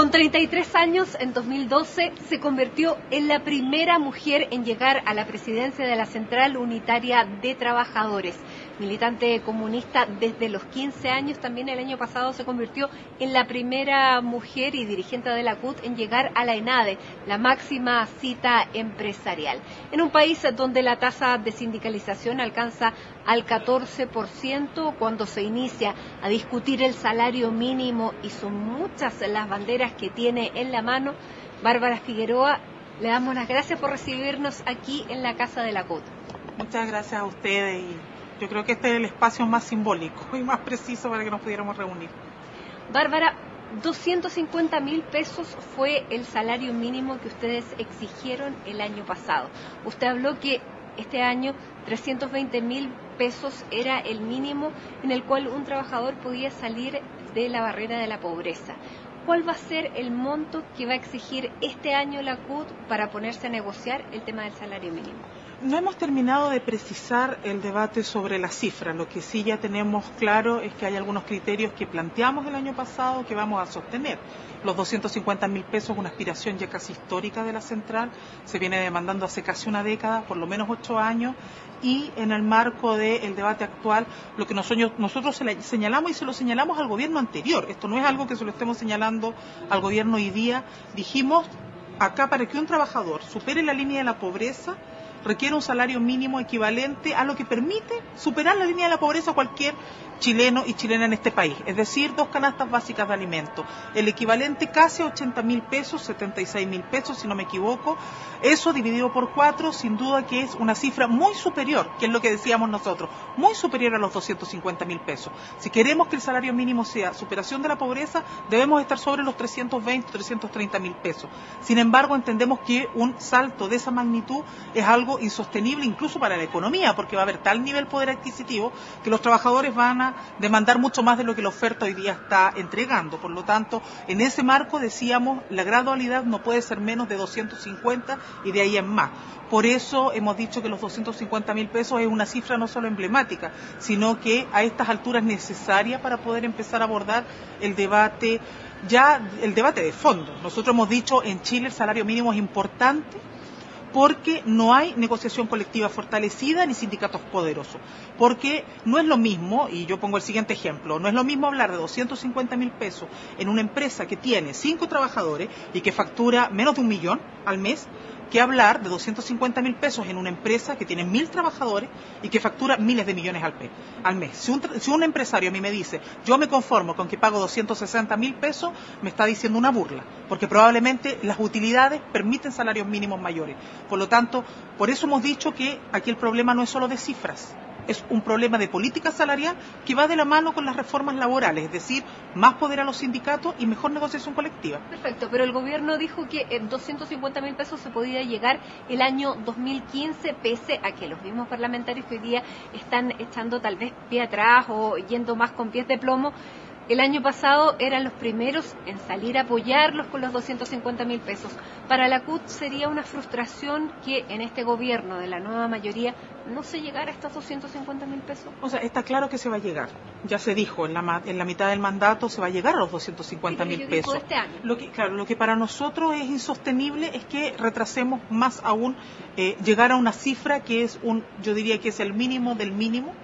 Con 33 años, en 2012, se convirtió en la primera mujer en llegar a la presidencia de la Central Unitaria de Trabajadores. Militante comunista desde los 15 años, también el año pasado se convirtió en la primera mujer y dirigente de la CUT en llegar a la ENADE, la máxima cita empresarial. En un país donde la tasa de sindicalización alcanza al 14%, cuando se inicia a discutir el salario mínimo y son muchas las banderas que tiene en la mano, Bárbara Figueroa, le damos las gracias por recibirnos aquí en la Casa de la CUT. Muchas gracias a ustedes y yo creo que este es el espacio más simbólico y más preciso para que nos pudiéramos reunir. Bárbara, 250.000 pesos fue el salario mínimo que ustedes exigieron el año pasado. Usted habló que este año 320.000 pesos era el mínimo en el cual un trabajador podía salir de la barrera de la pobreza. ¿Cuál va a ser el monto que va a exigir este año la CUT para ponerse a negociar el tema del salario mínimo? No hemos terminado de precisar el debate sobre la cifra. Lo que sí ya tenemos claro es que hay algunos criterios que planteamos el año pasado que vamos a sostener. Los 250.000 pesos, una aspiración ya casi histórica de la Central, se viene demandando hace casi una década, por lo menos 8 años, y en el marco del debate actual, lo que nosotros señalamos y se lo señalamos al gobierno anterior, esto no es algo que se lo estemos señalando al gobierno hoy día, dijimos acá para que un trabajador supere la línea de la pobreza, requiere un salario mínimo equivalente a lo que permite superar la línea de la pobreza a cualquier chileno y chilena en este país, es decir, 2 canastas básicas de alimentos, el equivalente casi a 80.000 pesos, 76.000 pesos si no me equivoco. Eso dividido por 4 sin duda que es una cifra muy superior, que es lo que decíamos nosotros, muy superior a los 250.000 pesos. Si queremos que el salario mínimo sea superación de la pobreza, debemos estar sobre los 320, 330.000 pesos. Sin embargo, entendemos que un salto de esa magnitud es algo insostenible incluso para la economía, porque va a haber tal nivel de poder adquisitivo que los trabajadores van a demandar mucho más de lo que la oferta hoy día está entregando. Por lo tanto, en ese marco decíamos, la gradualidad no puede ser menos de 250 y de ahí en más. Por eso hemos dicho que los 250.000 pesos es una cifra no solo emblemática, sino que a estas alturas necesaria para poder empezar a abordar el debate de fondo. Nosotros hemos dicho en Chile el salario mínimo es importante porque no hay negociación colectiva fortalecida ni sindicatos poderosos. Porque no es lo mismo, y yo pongo el siguiente ejemplo, no es lo mismo hablar de 250.000 pesos en una empresa que tiene 5 trabajadores y que factura menos de 1 millón al mes, que hablar de 250.000 pesos en una empresa que tiene 1.000 trabajadores y que factura miles de millones al mes. Si un empresario a mí me dice, yo me conformo con que pago 260.000 pesos, me está diciendo una burla, porque probablemente las utilidades permiten salarios mínimos mayores. Por lo tanto, por eso hemos dicho que aquí el problema no es solo de cifras, es un problema de política salarial que va de la mano con las reformas laborales, es decir, más poder a los sindicatos y mejor negociación colectiva. Perfecto, pero el gobierno dijo que 250.000 pesos se podía llegar el año 2015, pese a que los mismos parlamentarios que hoy día están echando tal vez pie atrás o yendo más con pies de plomo. El año pasado eran los primeros en salir a apoyarlos con los 250.000 pesos. Para la CUT sería una frustración que en este gobierno de la nueva mayoría no se llegara a estos 250.000 pesos. O sea, está claro que se va a llegar. Ya se dijo, en la mitad del mandato se va a llegar a los 250.000 pesos. Este año. Lo que para nosotros es insostenible es que retrasemos más aún llegar a una cifra que es yo diría que es el mínimo del mínimo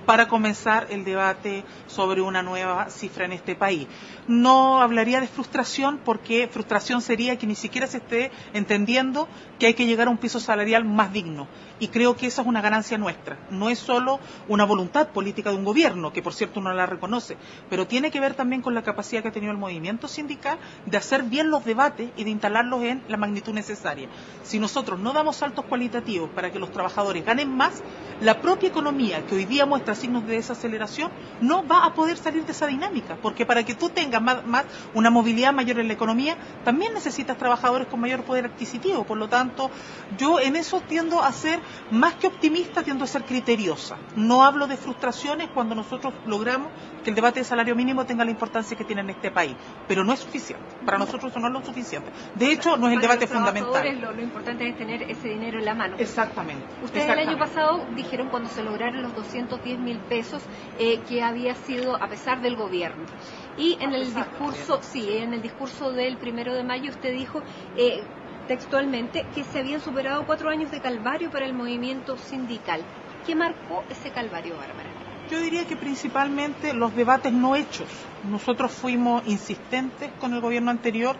para comenzar el debate sobre una nueva cifra en este país. No hablaría de frustración porque frustración sería que ni siquiera se esté entendiendo que hay que llegar a un piso salarial más digno. Y creo que esa es una ganancia nuestra. No es solo una voluntad política de un gobierno, que por cierto no la reconoce, pero tiene que ver también con la capacidad que ha tenido el movimiento sindical de hacer bien los debates y de instalarlos en la magnitud necesaria. Si nosotros no damos saltos cualitativos para que los trabajadores ganen más, la propia economía, que hoy día muestra signos de desaceleración, no va a poder salir de esa dinámica, porque para que tú tengas más una movilidad mayor en la economía, también necesitas trabajadores con mayor poder adquisitivo. Por lo tanto, yo en eso tiendo a ser más que optimista optimista, tiendo a ser criteriosa. No hablo de frustraciones cuando nosotros logramos que el debate de salario mínimo tenga la importancia que tiene en este país, pero no es suficiente. Para nosotros eso no es lo suficiente. De hecho, no es el debate fundamental. Lo importante es tener ese dinero en la mano. Exactamente. Ustedes el año pasado dijeron, cuando se lograron los 210.000 pesos, que había sido a pesar del gobierno. Y en el discurso del 1 de mayo usted dijo textualmente que se habían superado 4 años de calvario para el movimiento sindical. ¿Qué marcó ese calvario, Bárbara? Yo diría que principalmente los debates no hechos. Nosotros fuimos insistentes con el gobierno anterior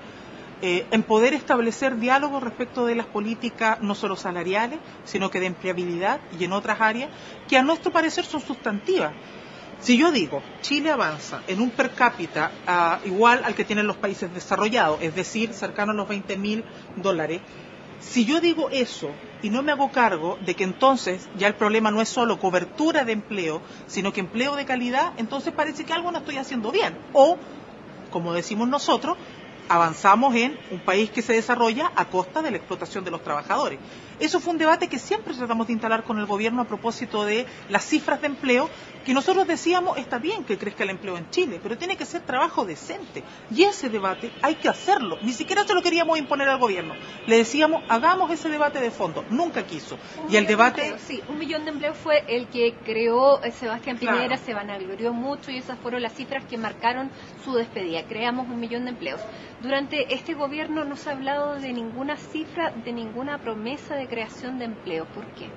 en poder establecer diálogos respecto de las políticas no solo salariales, sino que de empleabilidad y en otras áreas que a nuestro parecer son sustantivas. Si yo digo, Chile avanza en un per cápita igual al que tienen los países desarrollados, es decir, cercano a los $20.000, si yo digo eso y no me hago cargo de que entonces ya el problema no es solo cobertura de empleo, sino que empleo de calidad, entonces parece que algo no estoy haciendo bien. O, como decimos nosotros, avanzamos en un país que se desarrolla a costa de la explotación de los trabajadores. Eso fue un debate que siempre tratamos de instalar con el gobierno a propósito de las cifras de empleo, que nosotros decíamos, está bien que crezca el empleo en Chile, pero tiene que ser trabajo decente. Y ese debate hay que hacerlo. Ni siquiera se lo queríamos imponer al gobierno. Le decíamos, hagamos ese debate de fondo. Nunca quiso. Y el debate... Sí, 1 millón de empleos fue el que creó Sebastián Piñera, claro. Se vanaglorió mucho y esas fueron las cifras que marcaron su despedida. Creamos 1 millón de empleos. Durante este gobierno no se ha hablado de ninguna cifra, de ninguna promesa de creación de empleo. ¿Por qué?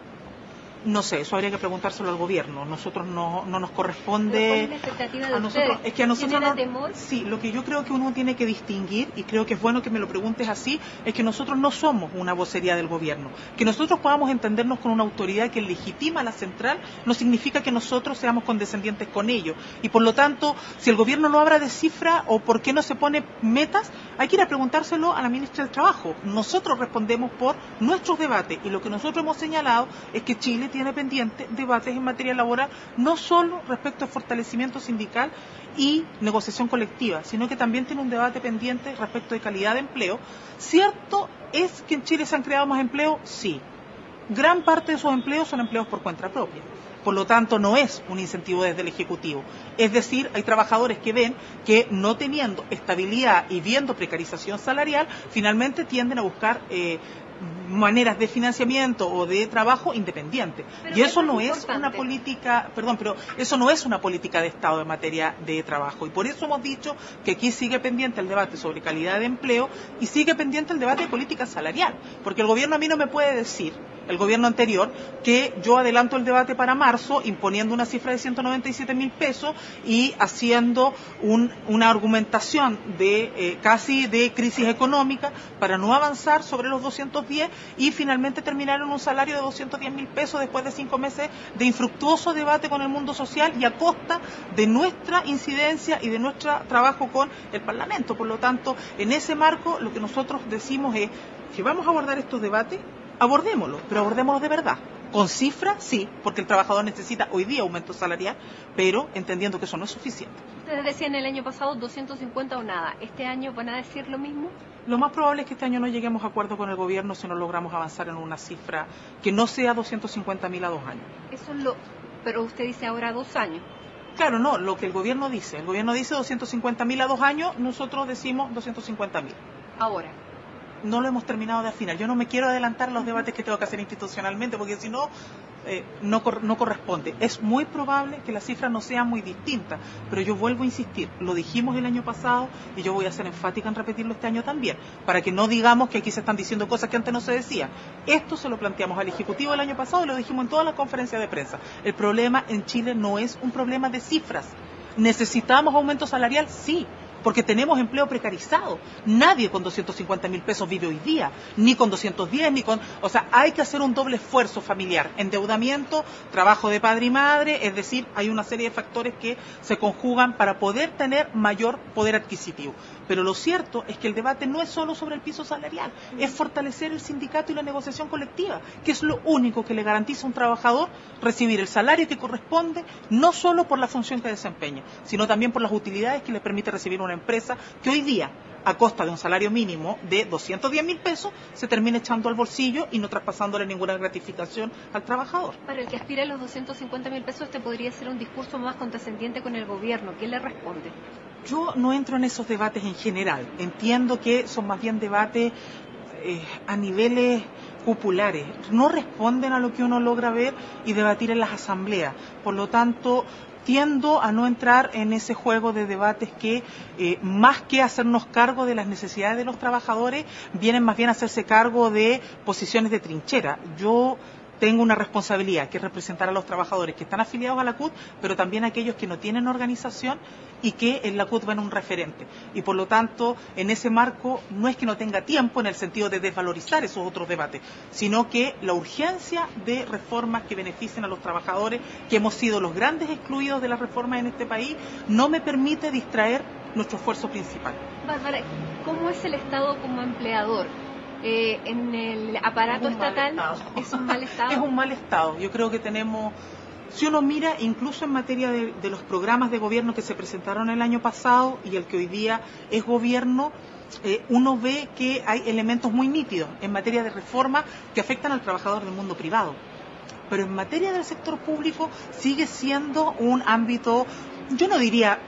No sé, eso habría que preguntárselo al gobierno. Nosotros no nos corresponde. ¿Cuál es la expectativa de nosotros, es que a nosotros no, temor? Sí, lo que yo creo que uno tiene que distinguir, y creo que es bueno que me lo preguntes así, es que nosotros no somos una vocería del gobierno. Que nosotros podamos entendernos con una autoridad que legitima a la central no significa que nosotros seamos condescendientes con ellos. Y por lo tanto, si el gobierno no habla de cifra o por qué no se pone metas, hay que ir a preguntárselo a la ministra del Trabajo. Nosotros respondemos por nuestros debates, y lo que nosotros hemos señalado es que Chile tiene pendiente debates en materia laboral, no solo respecto a fortalecimiento sindical y negociación colectiva, sino que también tiene un debate pendiente respecto de calidad de empleo. ¿Cierto es que en Chile se han creado más empleos? Sí. Gran parte de esos empleos son empleos por cuenta propia. Por lo tanto, no es un incentivo desde el Ejecutivo. Es decir, hay trabajadores que ven que no teniendo estabilidad y viendo precarización salarial, finalmente tienden a buscar maneras de financiamiento o de trabajo independiente. Y eso no es una política, pero eso no es una política de Estado en materia de trabajo. Y por eso hemos dicho que aquí sigue pendiente el debate sobre calidad de empleo y sigue pendiente el debate de política salarial. Porque el gobierno a mí no me puede decir, el gobierno anterior, que yo adelanto el debate para marzo imponiendo una cifra de 197.000 pesos y haciendo una argumentación de casi de crisis económica para no avanzar sobre los 210 y finalmente terminar en un salario de 210.000 pesos después de 5 meses de infructuoso debate con el mundo social y a costa de nuestra incidencia y de nuestro trabajo con el Parlamento. Por lo tanto, en ese marco lo que nosotros decimos es, si vamos a abordar estos debates, abordémoslo, pero abordémoslo de verdad. Con cifras, sí, porque el trabajador necesita hoy día aumento salarial, pero entendiendo que eso no es suficiente. Ustedes decían el año pasado 250 o nada. ¿Este año van a decir lo mismo? Lo más probable es que este año no lleguemos a acuerdo con el gobierno si no logramos avanzar en una cifra que no sea 250.000 a 2 años. Eso es pero usted dice ahora 2 años. Claro, no, lo que el gobierno dice. El gobierno dice 250.000 a 2 años, nosotros decimos 250.000. Ahora. No lo hemos terminado de afinar. Yo no me quiero adelantar a los debates que tengo que hacer institucionalmente, porque si no, no corresponde. Es muy probable que las cifras no sean muy distintas, pero yo vuelvo a insistir, lo dijimos el año pasado y yo voy a ser enfática en repetirlo este año también, para que no digamos que aquí se están diciendo cosas que antes no se decían. Esto se lo planteamos al Ejecutivo el año pasado y lo dijimos en todas las conferencias de prensa. El problema en Chile no es un problema de cifras. ¿Necesitamos aumento salarial? Sí. Porque tenemos empleo precarizado. Nadie con 250.000 pesos vive hoy día, ni con 210, O sea, hay que hacer un doble esfuerzo familiar. Endeudamiento, trabajo de padre y madre, es decir, hay una serie de factores que se conjugan para poder tener mayor poder adquisitivo. Pero lo cierto es que el debate no es solo sobre el piso salarial, es fortalecer el sindicato y la negociación colectiva, que es lo único que le garantiza a un trabajador recibir el salario que corresponde, no solo por la función que desempeña, sino también por las utilidades que le permite recibir una empresa que hoy día, a costa de un salario mínimo de 210.000 pesos, se termine echando al bolsillo y no traspasándole ninguna gratificación al trabajador. Para el que aspira a los 250.000 pesos, este podría ser un discurso más condescendiente con el gobierno. ¿Qué le responde? Yo no entro en esos debates en general. Entiendo que son más bien debates a niveles populares. No responden a lo que uno logra ver y debatir en las asambleas. Por lo tanto, tiendo a no entrar en ese juego de debates que, más que hacernos cargo de las necesidades de los trabajadores, vienen más bien a hacerse cargo de posiciones de trinchera. Yo tengo una responsabilidad, que es representar a los trabajadores que están afiliados a la CUT, pero también a aquellos que no tienen organización y que en la CUT ven un referente. Y por lo tanto, en ese marco, no es que no tenga tiempo en el sentido de desvalorizar esos otros debates, sino que la urgencia de reformas que beneficien a los trabajadores, que hemos sido los grandes excluidos de las reformas en este país, no me permite distraer nuestro esfuerzo principal. Bárbara, ¿cómo es el Estado como empleador? En el aparato estatal es un mal estado. Es un mal estado. Yo creo que tenemos, si uno mira incluso en materia de los programas de gobierno que se presentaron el año pasado y el que hoy día es gobierno, uno ve que hay elementos muy nítidos en materia de reforma que afectan al trabajador del mundo privado. Pero en materia del sector público sigue siendo un ámbito, yo no diría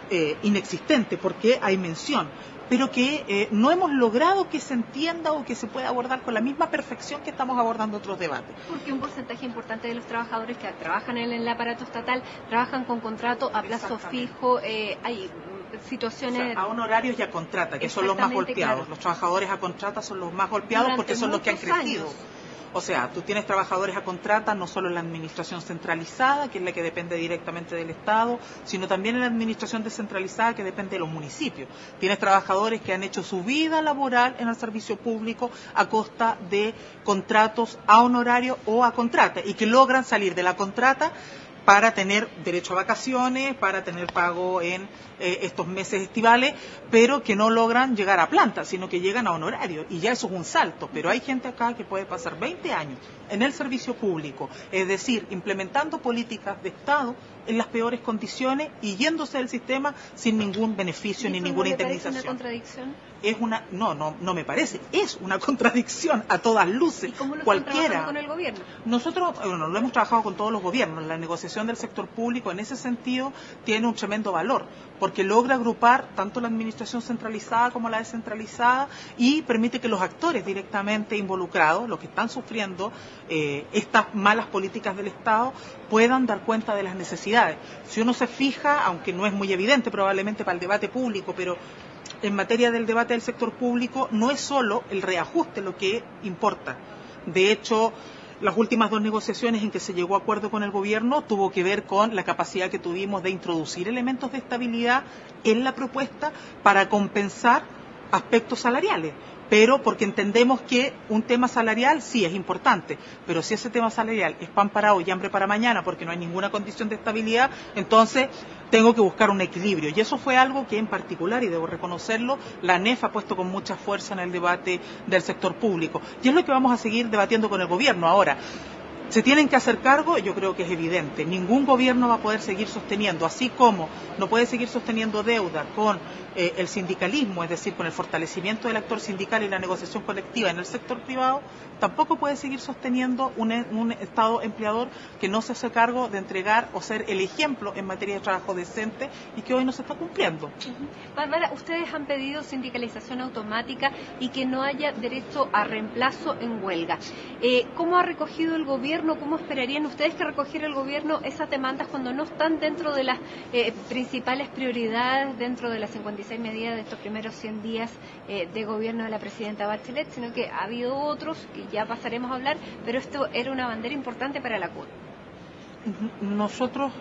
inexistente, porque hay mención, pero que no hemos logrado que se entienda o que se pueda abordar con la misma perfección que estamos abordando otros debates. Porque un porcentaje importante de los trabajadores que trabajan en el aparato estatal trabajan con contrato a plazo fijo, hay situaciones... O sea, a honorarios y a contrata, que son los más golpeados. Claro. Los trabajadores a contrata son los más golpeados porque son los que han crecido. Años. O sea, tú tienes trabajadores a contrata no solo en la administración centralizada, que es la que depende directamente del Estado, sino también en la administración descentralizada, que depende de los municipios. Tienes trabajadores que han hecho su vida laboral en el servicio público a costa de contratos a honorario o a contrata, y que logran salir de la contrata para tener derecho a vacaciones, para tener pago en estos meses estivales, pero que no logran llegar a planta, sino que llegan a honorario, y ya eso es un salto. Pero hay gente acá que puede pasar 20 años en el servicio público, es decir, implementando políticas de Estado en las peores condiciones y yéndose del sistema sin ningún beneficio ni ninguna indemnización. ¿Es una contradicción? No me parece, es una contradicción a todas luces. ¿Y cómo lo cualquiera. Están trabajando con el gobierno? Nosotros lo hemos trabajado con todos los gobiernos. La negociación del sector público en ese sentido tiene un tremendo valor, porque logra agrupar tanto la administración centralizada como la descentralizada y permite que los actores directamente involucrados, los que están sufriendo estas malas políticas del Estado, puedan dar cuenta de las necesidades. Si uno se fija, aunque no es muy evidente probablemente para el debate público, pero en materia del debate del sector público no es solo el reajuste lo que importa. De hecho, las últimas 2 negociaciones en que se llegó a acuerdo con el gobierno tuvo que ver con la capacidad que tuvimos de introducir elementos de estabilidad en la propuesta para compensar aspectos salariales. Pero porque entendemos que un tema salarial sí es importante, pero si ese tema salarial es pan para hoy y hambre para mañana porque no hay ninguna condición de estabilidad, entonces tengo que buscar un equilibrio. Y eso fue algo que en particular, y debo reconocerlo, la ANEF ha puesto con mucha fuerza en el debate del sector público. Y es lo que vamos a seguir debatiendo con el gobierno. Ahora, ¿se tienen que hacer cargo? Yo creo que es evidente. Ningún gobierno va a poder seguir sosteniendo, así como no puede seguir sosteniendo deuda con el sindicalismo, es decir, con el fortalecimiento del actor sindical y la negociación colectiva en el sector privado, tampoco puede seguir sosteniendo un Estado empleador que no se hace cargo de entregar o ser el ejemplo en materia de trabajo decente y que hoy no se está cumpliendo. Bárbara, ustedes han pedido sindicalización automática y que no haya derecho a reemplazo en huelga. ¿Cómo ha recogido el gobierno? ¿Cómo esperarían ustedes que recogiera el gobierno esas demandas cuando no están dentro de las principales prioridades, dentro de las 56 medidas de estos primeros 100 días de gobierno de la presidenta Bachelet, sino que ha habido otros que ya pasaremos a hablar, pero esto era una bandera importante para la CUT? Nosotros,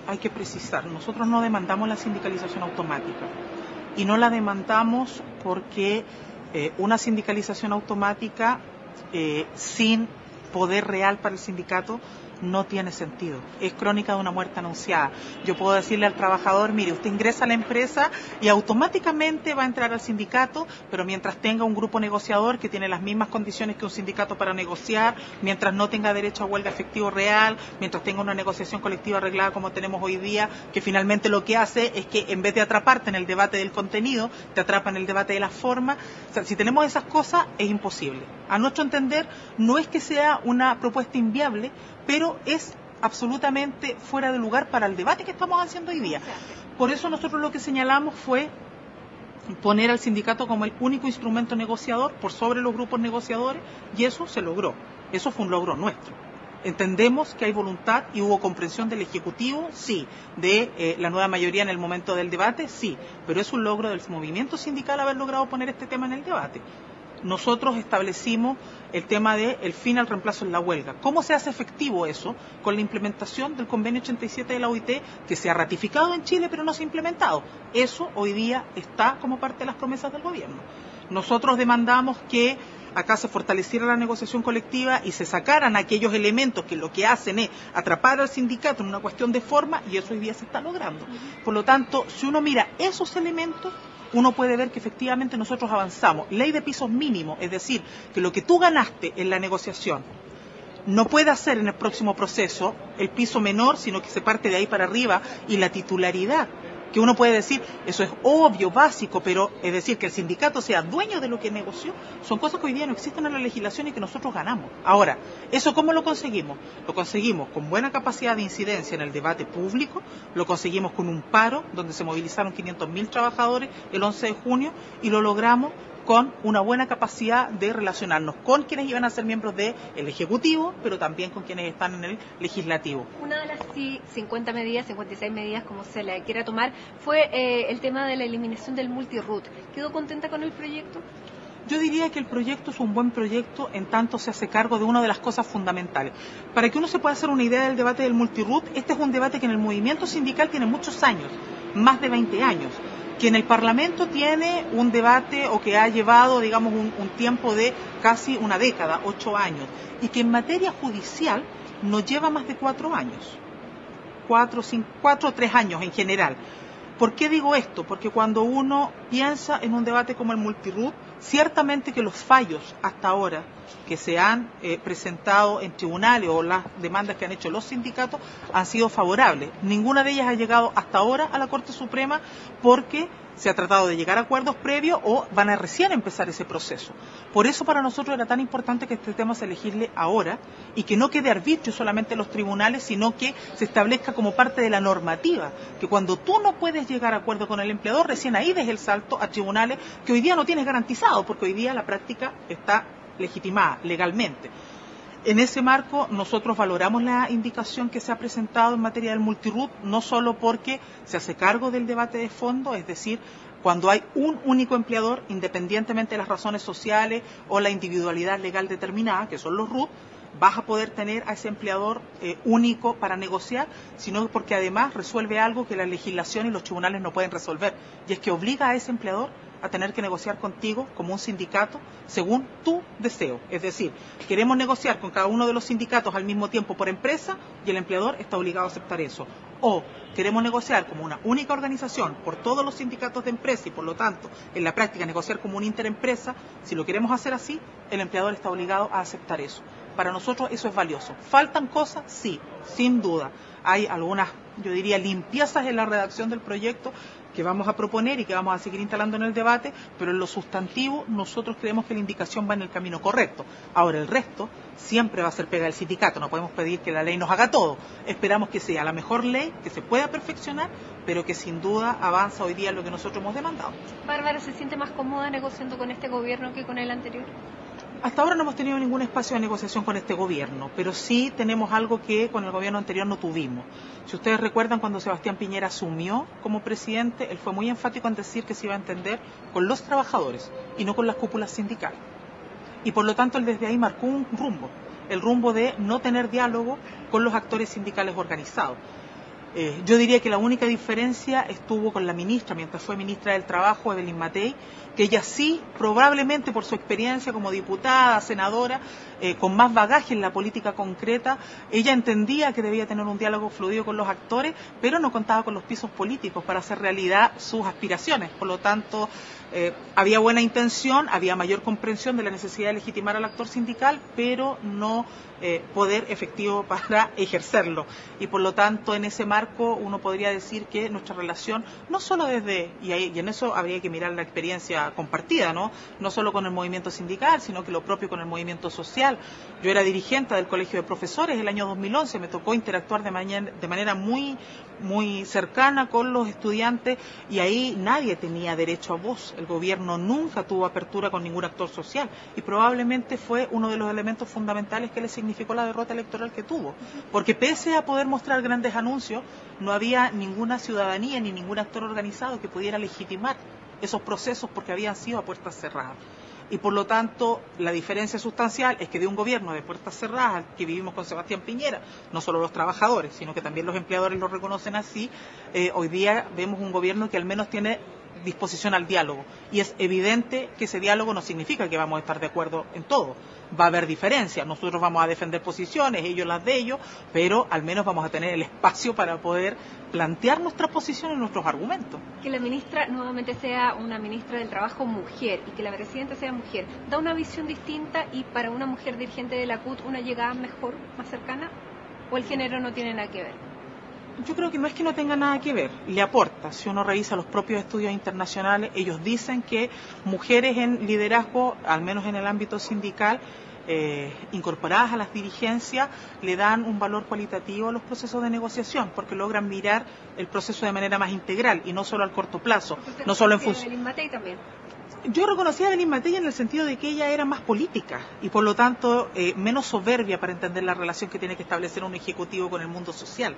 hay que precisar, nosotros no demandamos la sindicalización automática y no la demandamos porque una sindicalización automática sin poder real para el sindicato no tiene sentido. Es crónica de una muerte anunciada. Yo puedo decirle al trabajador, mire, usted ingresa a la empresa y automáticamente va a entrar al sindicato, pero mientras tenga un grupo negociador que tiene las mismas condiciones que un sindicato para negociar, mientras no tenga derecho a huelga efectivo real, mientras tenga una negociación colectiva arreglada como tenemos hoy día, que finalmente lo que hace es que en vez de atraparte en el debate del contenido, te atrapa en el debate de la forma. O sea, si tenemos esas cosas, es imposible. A nuestro entender, no es que sea una propuesta inviable, pero es absolutamente fuera de lugar para el debate que estamos haciendo hoy día. Por eso nosotros lo que señalamos fue poner al sindicato como el único instrumento negociador por sobre los grupos negociadores, y eso se logró. Eso fue un logro nuestro. Entendemos que hay voluntad y hubo comprensión del Ejecutivo, sí, de la nueva mayoría en el momento del debate, sí, pero es un logro del movimiento sindical haber logrado poner este tema en el debate. Nosotros establecimos el tema del fin al reemplazo en la huelga. ¿Cómo se hace efectivo eso? Con la implementación del convenio 87 de la OIT, que se ha ratificado en Chile pero no se ha implementado. Eso hoy día está como parte de las promesas del gobierno. Nosotros demandamos que acá se fortaleciera la negociación colectiva y se sacaran aquellos elementos que lo que hacen es atrapar al sindicato en una cuestión de forma, y eso hoy día se está logrando. Por lo tanto, si uno mira esos elementos, uno puede ver que efectivamente nosotros avanzamos. Ley de pisos mínimos, es decir, que lo que tú ganaste en la negociación no puede hacer en el próximo proceso el piso menor, sino que se parte de ahí para arriba, y la titularidad, que uno puede decir, eso es obvio, básico, pero es decir, que el sindicato sea dueño de lo que negoció, son cosas que hoy día no existen en la legislación y que nosotros ganamos. Ahora, ¿eso cómo lo conseguimos? Lo conseguimos con buena capacidad de incidencia en el debate público, lo conseguimos con un paro donde se movilizaron 500.000 trabajadores el 11 de junio y lo logramos con una buena capacidad de relacionarnos con quienes iban a ser miembros del Ejecutivo, pero también con quienes están en el Legislativo. Una de las 50 medidas, 56 medidas, como se la quiera tomar, fue el tema de la eliminación del multiroot. ¿Quedó contenta con el proyecto? Yo diría que el proyecto es un buen proyecto en tanto se hace cargo de una de las cosas fundamentales. Para que uno se pueda hacer una idea del debate del multiroot, este es un debate que en el movimiento sindical tiene muchos años, más de 20 años. Que en el Parlamento tiene un debate o que ha llevado, digamos, un tiempo de casi una década, 8 años, y que en materia judicial no lleva más de 4 años, 4 o 3 años en general. ¿Por qué digo esto? Porque cuando uno piensa en un debate como el multiroot, ciertamente que los fallos hasta ahora que se han presentado en tribunales o las demandas que han hecho los sindicatos han sido favorables. Ninguna de ellas ha llegado hasta ahora a la Corte Suprema porque se ha tratado de llegar a acuerdos previos o van a recién empezar ese proceso. Por eso para nosotros era tan importante que este tema se legisle ahora y que no quede arbitrio solamente en los tribunales, sino que se establezca como parte de la normativa, que cuando tú no puedes llegar a acuerdo con el empleador, recién ahí des el salto a tribunales que hoy día no tienes garantizado, porque hoy día la práctica está legitimada legalmente. En ese marco, nosotros valoramos la indicación que se ha presentado en materia del multiroot, no solo porque se hace cargo del debate de fondo, es decir, cuando hay un único empleador, independientemente de las razones sociales o la individualidad legal determinada, que son los RUT, vas a poder tener a ese empleador único para negociar, sino porque además resuelve algo que la legislación y los tribunales no pueden resolver, y es que obliga a ese empleador a tener que negociar contigo como un sindicato según tu deseo. Es decir, queremos negociar con cada uno de los sindicatos al mismo tiempo por empresa y el empleador está obligado a aceptar eso. O queremos negociar como una única organización por todos los sindicatos de empresa y por lo tanto en la práctica negociar como una interempresa. Si lo queremos hacer así, el empleador está obligado a aceptar eso. Para nosotros eso es valioso. ¿Faltan cosas? Sí, sin duda. Hay algunas, yo diría, limpiezas en la redacción del proyecto que vamos a proponer y que vamos a seguir instalando en el debate, pero en lo sustantivo nosotros creemos que la indicación va en el camino correcto. Ahora el resto siempre va a ser pega del sindicato, no podemos pedir que la ley nos haga todo. Esperamos que sea la mejor ley, que se pueda perfeccionar, pero que sin duda avanza hoy día en lo que nosotros hemos demandado. Bárbara, ¿se siente más cómoda negociando con este gobierno que con el anterior? Hasta ahora no hemos tenido ningún espacio de negociación con este gobierno, pero sí tenemos algo que con el gobierno anterior no tuvimos. Si ustedes recuerdan, cuando Sebastián Piñera asumió como presidente, él fue muy enfático en decir que se iba a entender con los trabajadores y no con las cúpulas sindicales. Y por lo tanto él desde ahí marcó un rumbo, el rumbo de no tener diálogo con los actores sindicales organizados. Yo diría que la única diferencia estuvo con la ministra, mientras fue ministra del Trabajo, Evelyn Matei, que ella sí, probablemente por su experiencia como diputada, senadora, con más bagaje en la política concreta, ella entendía que debía tener un diálogo fluido con los actores, pero no contaba con los pisos políticos para hacer realidad sus aspiraciones. Por lo tanto, había buena intención, había mayor comprensión de la necesidad de legitimar al actor sindical, pero no poder efectivo para ejercerlo. Y por lo tanto, en ese marco, uno podría decir que nuestra relación, no solo desde, y en eso habría que mirar la experiencia compartida, no solo con el movimiento sindical, sino que lo propio con el movimiento social. Yo era dirigente del Colegio de Profesores el año 2011, me tocó interactuar de manera muy cercana con los estudiantes y ahí nadie tenía derecho a voz. El gobierno nunca tuvo apertura con ningún actor social y probablemente fue uno de los elementos fundamentales que le significó la derrota electoral que tuvo. Porque pese a poder mostrar grandes anuncios, no había ninguna ciudadanía ni ningún actor organizado que pudiera legitimar esos procesos porque habían sido a puertas cerradas. Y por lo tanto, la diferencia sustancial es que de un gobierno de puertas cerradas que vivimos con Sebastián Piñera, no solo los trabajadores, sino que también los empleadores lo reconocen así, hoy día vemos un gobierno que al menos tiene disposición al diálogo. Y es evidente que ese diálogo no significa que vamos a estar de acuerdo en todo. Va a haber diferencias. Nosotros vamos a defender posiciones, ellos las de ellos, pero al menos vamos a tener el espacio para poder plantear nuestras posiciones y nuestros argumentos. Que la ministra nuevamente sea una ministra del Trabajo mujer y que la presidenta sea mujer, ¿da una visión distinta y para una mujer dirigente de la CUT una llegada mejor, más cercana? ¿O el género no tiene nada que ver? Yo creo que no es que no tenga nada que ver, le aporta. Si uno revisa los propios estudios internacionales, ellos dicen que mujeres en liderazgo, al menos en el ámbito sindical, incorporadas a las dirigencias, le dan un valor cualitativo a los procesos de negociación, porque logran mirar el proceso de manera más integral y no solo al corto plazo, no solo en función. Yo reconocí a Evelyn Matei en el sentido de que ella era más política y por lo tanto menos soberbia para entender la relación que tiene que establecer un ejecutivo con el mundo social.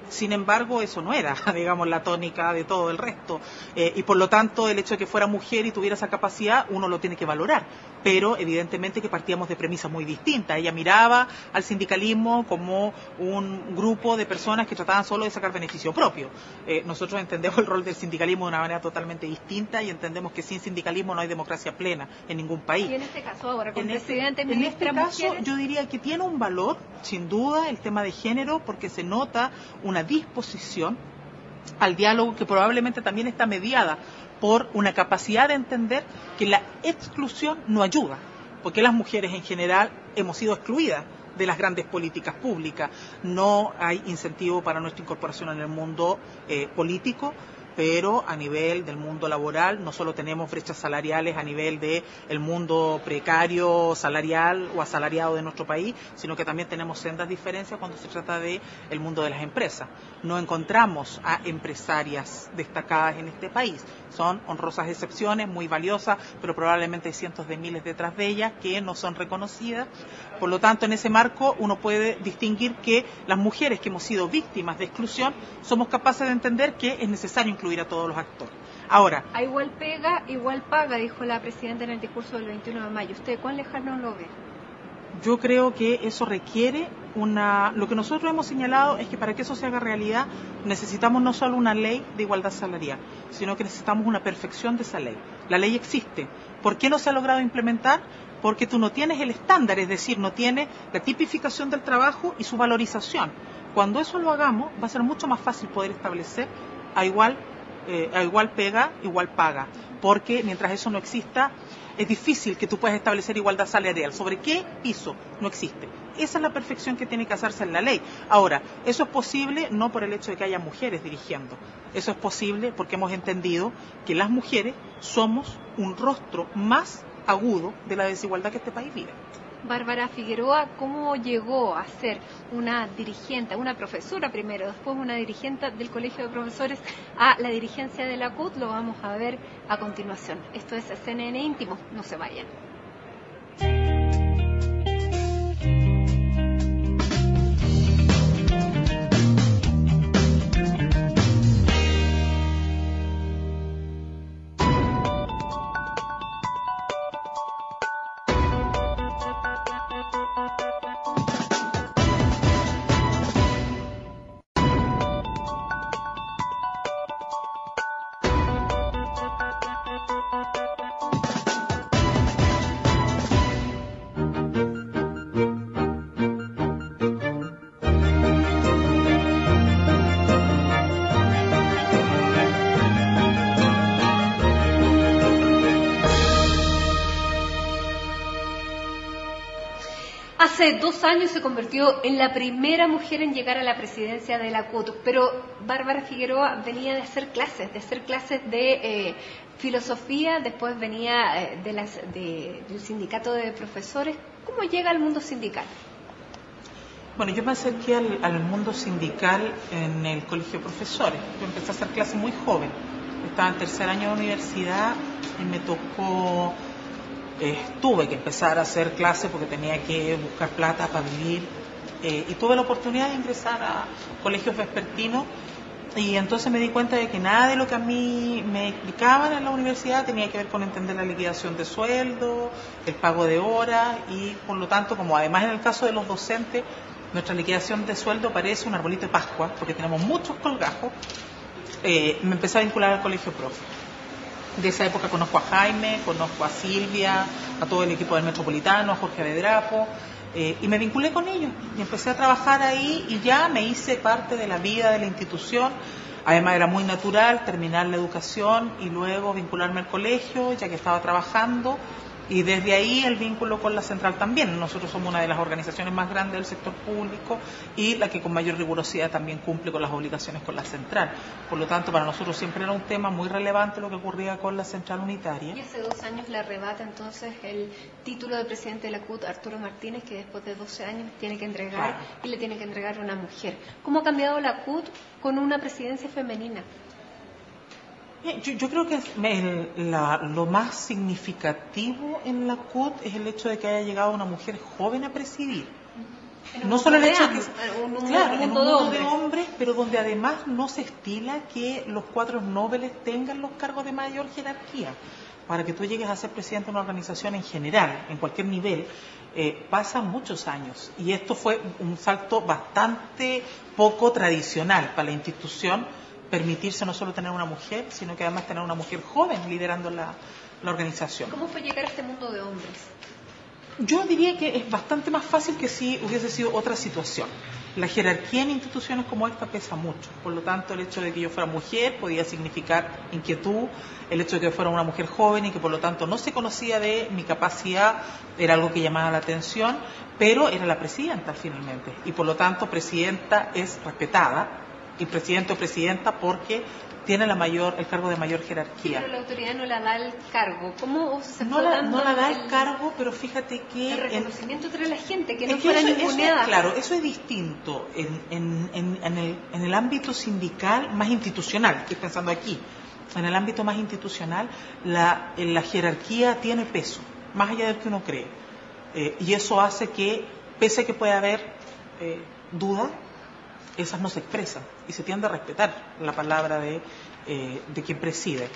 Sin embargo, eso no era, digamos, la tónica de todo el resto. Y por lo tanto, el hecho de que fuera mujer y tuviera esa capacidad, uno lo tiene que valorar. Pero evidentemente que partíamos de premisas muy distintas. Ella miraba al sindicalismo como un grupo de personas que trataban solo de sacar beneficio propio. Nosotros entendemos el rol del sindicalismo de una manera totalmente distinta y entendemos que sin sindicalismo no hay democracia plena en ningún país. Y en este caso ahora, con presidente, en este caso, yo diría que tiene un valor, sin duda, el tema de género, porque se nota una disposición al diálogo que probablemente también está mediada por una capacidad de entender que la exclusión no ayuda, porque las mujeres en general hemos sido excluidas de las grandes políticas públicas. No hay incentivo para nuestra incorporación en el mundo político, pero a nivel del mundo laboral no solo tenemos brechas salariales a nivel del mundo precario, salarial o asalariado de nuestro país, sino que también tenemos sendas diferencias cuando se trata del mundo de las empresas. No encontramos a empresarias destacadas en este país. Son honrosas excepciones, muy valiosas, pero probablemente hay cientos de miles detrás de ellas que no son reconocidas. Por lo tanto, en ese marco uno puede distinguir que las mujeres que hemos sido víctimas de exclusión somos capaces de entender que es necesario incluir a todos los actores. Ahora, a igual pega, igual paga, dijo la presidenta en el discurso del 21 de mayo. ¿Usted cuán lejano lo ve? Yo creo que eso requiere lo que nosotros hemos señalado es que para que eso se haga realidad necesitamos no solo una ley de igualdad salarial, sino que necesitamos una perfección de esa ley. La ley existe. ¿Por qué no se ha logrado implementar? Porque tú no tienes el estándar, es decir, no tienes la tipificación del trabajo y su valorización. Cuando eso lo hagamos, va a ser mucho más fácil poder establecer a igual pega, igual paga. Porque mientras eso no exista, es difícil que tú puedas establecer igualdad salarial. ¿Sobre qué piso? No existe. Esa es la perfección que tiene que hacerse en la ley. Ahora, eso es posible no por el hecho de que haya mujeres dirigiendo. Eso es posible porque hemos entendido que las mujeres somos un rostro más agudo de la desigualdad que este país vive. Bárbara Figueroa, ¿cómo llegó a ser una dirigente, una profesora primero, después una dirigente del Colegio de Profesores a la dirigencia de la CUT? Lo vamos a ver a continuación. Esto es CNN Íntimo, no se vayan. Hace 2 años se convirtió en la primera mujer en llegar a la presidencia de la CUT, pero Bárbara Figueroa venía de hacer clases de filosofía, después venía del sindicato de profesores. ¿Cómo llega al mundo sindical? Bueno, yo me acerqué al mundo sindical en el colegio de profesores. Yo empecé a hacer clases muy joven. Estaba en tercer año de universidad y me tocó... tuve que empezar a hacer clases porque tenía que buscar plata para vivir y tuve la oportunidad de ingresar a colegios vespertinos y entonces me di cuenta de que nada de lo que a mí me explicaban en la universidad tenía que ver con entender la liquidación de sueldo, el pago de horas y por lo tanto, como además en el caso de los docentes nuestra liquidación de sueldo parece un arbolito de Pascua porque tenemos muchos colgajos, me empecé a vincular al colegio profe. De esa época conozco a Jaime, conozco a Silvia, a todo el equipo del Metropolitano, a Jorge Avedrapo, y me vinculé con ellos y empecé a trabajar ahí y ya me hice parte de la vida de la institución. Además era muy natural terminar la educación y luego vincularme al colegio, ya que estaba trabajando, y desde ahí el vínculo con la central también. Nosotros somos una de las organizaciones más grandes del sector público y la que con mayor rigurosidad también cumple con las obligaciones con la central. Por lo tanto, para nosotros siempre era un tema muy relevante lo que ocurría con la central unitaria. Y hace 2 años le arrebata entonces el título de presidente de la CUT, Arturo Martínez, que después de 12 años tiene que entregar, claro, y le tiene que entregar a una mujer. ¿Cómo ha cambiado la CUT con una presidencia femenina? Yo creo que lo más significativo en la CUT es el hecho de que haya llegado una mujer joven a presidir. No solo el hecho de que en un mundo de hombres, pero donde además no se estila que los cuadros nobles tengan los cargos de mayor jerarquía. Para que tú llegues a ser presidente de una organización en general, en cualquier nivel, pasan muchos años. Y esto fue un salto bastante poco tradicional para la institución, permitirse no solo tener una mujer, sino que además tener una mujer joven liderando la organización. ¿Cómo fue llegar a este mundo de hombres? Yo diría que es bastante más fácil que si hubiese sido otra situación. La jerarquía en instituciones como esta pesa mucho. Por lo tanto, el hecho de que yo fuera mujer podía significar inquietud. El hecho de que fuera una mujer joven y que por lo tanto no se conocía de mi capacidad era algo que llamaba la atención, pero era la presidenta finalmente. Y por lo tanto, presidenta es respetada. Y presidente o presidenta porque tiene el cargo de mayor jerarquía. Pero la autoridad no la da el cargo. ¿Cómo se no la da el cargo, pero fíjate que... El reconocimiento entre la gente, que no fuera ninguneada. Claro, eso es distinto en el ámbito sindical más institucional, estoy pensando aquí. En el ámbito más institucional, la jerarquía tiene peso, más allá del que uno cree. Y eso hace que, pese a que pueda haber duda, esas no se expresan y se tiende a respetar la palabra de quien preside.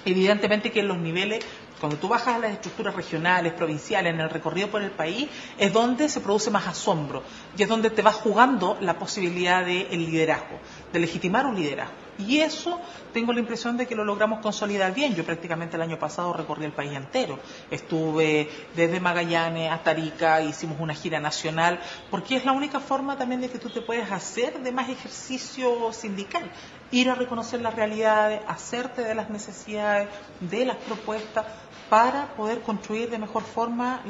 Evidentemente que en los niveles, cuando tú bajas a las estructuras regionales, provinciales, en el recorrido por el país, es donde se produce más asombro y es donde te vas jugando la posibilidad del liderazgo, de legitimar un liderazgo. Y eso tengo la impresión de que lo logramos consolidar bien. Yo prácticamente el año pasado recorrí el país entero. Estuve desde Magallanes hasta Arica, hicimos una gira nacional, porque es la única forma también de que tú te puedes hacer de más ejercicio sindical. Ir a reconocer las realidades, hacerte de las necesidades, de las propuestas, para poder construir de mejor forma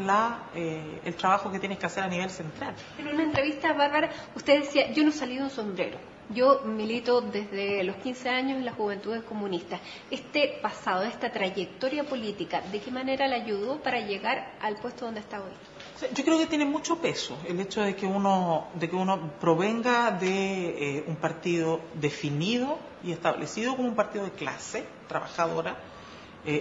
el trabajo que tienes que hacer a nivel central. En una entrevista, Bárbara, usted decía, yo no salí de un sombrero. Yo milito desde los 15 años en las Juventudes Comunistas. Este pasado, esta trayectoria política, ¿de qué manera le ayudó para llegar al puesto donde está hoy? Yo creo que tiene mucho peso el hecho de que uno provenga de un partido definido y establecido como un partido de clase trabajadora.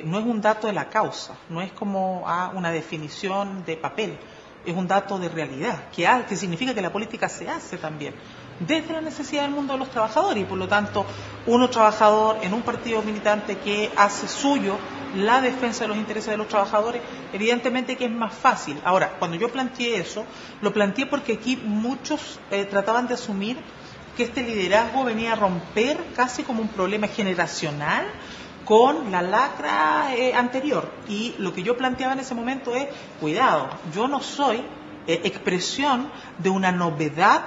No es un dato de la causa, no es como una definición de papel, es un dato de realidad, que significa que la política se hace también desde la necesidad del mundo de los trabajadores y por lo tanto uno trabajador en un partido militante que hace suyo la defensa de los intereses de los trabajadores, evidentemente que es más fácil. Ahora, cuando yo planteé eso, lo planteé porque aquí muchos trataban de asumir que este liderazgo venía a romper casi como un problema generacional con la lacra anterior. Y lo que yo planteaba en ese momento es, cuidado, yo no soy expresión de una novedad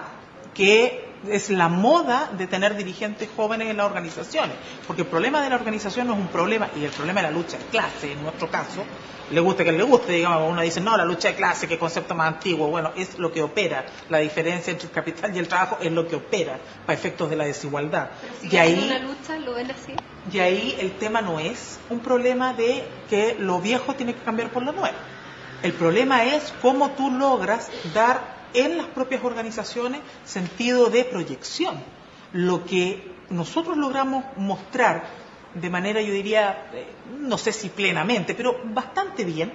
que es la moda de tener dirigentes jóvenes en las organizaciones, porque el problema de la organización no es un problema, y el problema de la lucha de clase, en nuestro caso, le guste que le guste, digamos, uno dice, no, la lucha de clase, qué concepto más antiguo, bueno, es lo que opera, la diferencia entre el capital y el trabajo es lo que opera para efectos de la desigualdad. Pero si hay una lucha, ¿lo ven así? Y ahí el tema no es un problema de que lo viejo tiene que cambiar por lo nuevo. El problema es cómo tú logras dar en las propias organizaciones sentido de proyección. Lo que nosotros logramos mostrar de manera, yo diría, no sé si plenamente, pero bastante bien,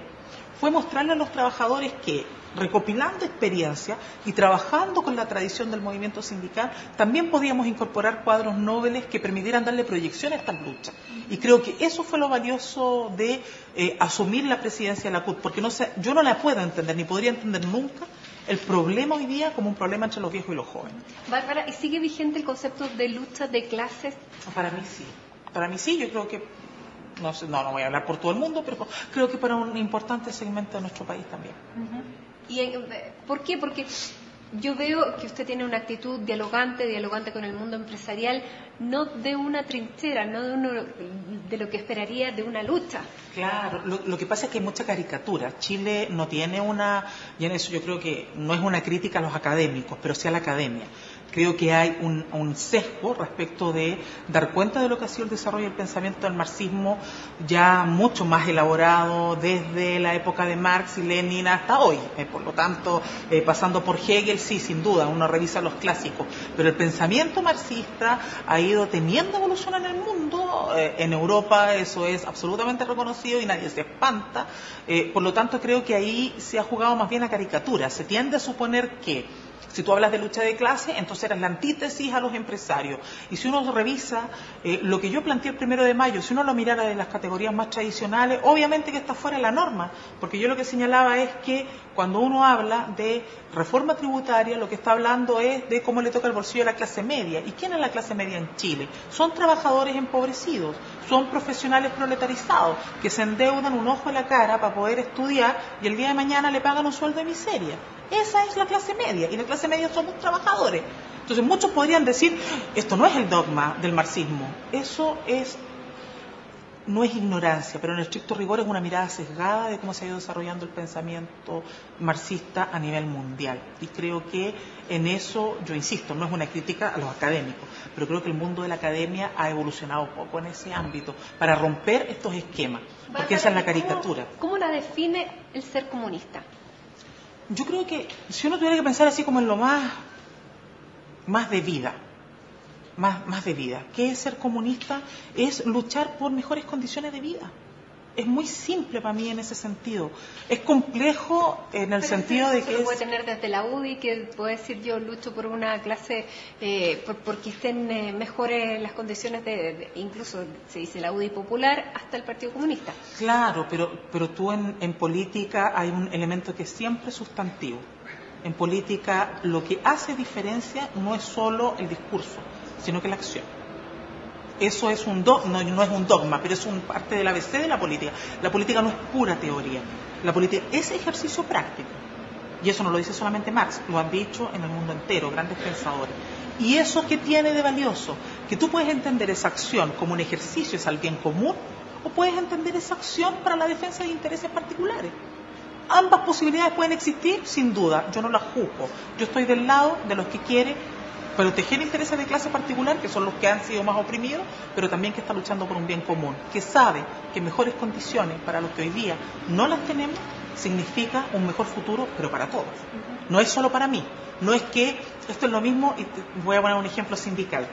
fue mostrarle a los trabajadores que, recopilando experiencia y trabajando con la tradición del movimiento sindical, también podíamos incorporar cuadros nobles que permitieran darle proyección a estas luchas. Y creo que eso fue lo valioso de asumir la presidencia de la CUT, porque yo no la puedo entender, ni podría entender nunca el problema hoy día como un problema entre los viejos y los jóvenes. Bárbara, ¿y sigue vigente el concepto de lucha de clases? Para mí sí. Para mí sí, yo creo que, no voy a hablar por todo el mundo, pero creo que para un importante segmento de nuestro país también. ¿Y por qué? Porque yo veo que usted tiene una actitud dialogante con el mundo empresarial, no de una trinchera, no de lo que esperaría de una lucha. Claro, lo que pasa es que hay mucha caricatura. Chile no tiene y en eso yo creo que no es una crítica a los académicos, pero sí a la academia. Creo que hay un sesgo respecto de dar cuenta de lo que ha sido el desarrollo del pensamiento del marxismo ya mucho más elaborado desde la época de Marx y Lenin hasta hoy. Por lo tanto, pasando por Hegel, sí, sin duda, uno revisa los clásicos. Pero el pensamiento marxista ha ido teniendo evolución en el mundo. En Europa eso es absolutamente reconocido y nadie se espanta. Por lo tanto, creo que ahí se ha jugado más bien a caricatura. Se tiende a suponer que si tú hablas de lucha de clase, entonces eres la antítesis a los empresarios. Y si uno revisa lo que yo planteé el 1 de mayo, si uno lo mirara de las categorías más tradicionales, obviamente que está fuera de la norma, porque yo lo que señalaba es que cuando uno habla de reforma tributaria, lo que está hablando es de cómo le toca el bolsillo a la clase media. ¿Y quién es la clase media en Chile? Son trabajadores empobrecidos, son profesionales proletarizados, que se endeudan un ojo a la cara para poder estudiar y el día de mañana le pagan un sueldo de miseria. Esa es la clase media, y la clase media somos trabajadores. Entonces muchos podrían decir, esto no es el dogma del marxismo, eso no es ignorancia, pero en estricto rigor es una mirada sesgada de cómo se ha ido desarrollando el pensamiento marxista a nivel mundial. Y creo que en eso, yo insisto, no es una crítica a los académicos, pero creo que el mundo de la academia ha evolucionado poco en ese ámbito para romper estos esquemas, porque esa es la caricatura. ¿Cómo la define el ser comunista? Yo creo que si uno tuviera que pensar así como en lo más de vida, más de vida, ¿qué es ser comunista? Es luchar por mejores condiciones de vida. Es muy simple para mí en ese sentido. Es complejo en el sentido de que puede tener desde la UDI, que puede decir yo lucho por una clase, porque estén mejores las condiciones incluso se dice la UDI popular, hasta el Partido Comunista. Claro, pero tú en política hay un elemento que es siempre sustantivo. En política lo que hace diferencia no es solo el discurso, sino que la acción. Eso es no es un dogma, pero es parte del ABC de la política. La política no es pura teoría. La política es ejercicio práctico. Y eso no lo dice solamente Marx, lo han dicho en el mundo entero, grandes pensadores. ¿Y eso qué tiene de valioso? Que tú puedes entender esa acción como un ejercicio, es al bien común, o puedes entender esa acción para la defensa de intereses particulares. Ambas posibilidades pueden existir, sin duda, yo no las juzgo. Yo estoy del lado de los que quieren proteger intereses de clase particular, que son los que han sido más oprimidos, pero también que está luchando por un bien común, que sabe que mejores condiciones para los que hoy día no las tenemos, significa un mejor futuro, pero para todos. No es solo para mí. No es que esto es lo mismo, y voy a poner un ejemplo sindical.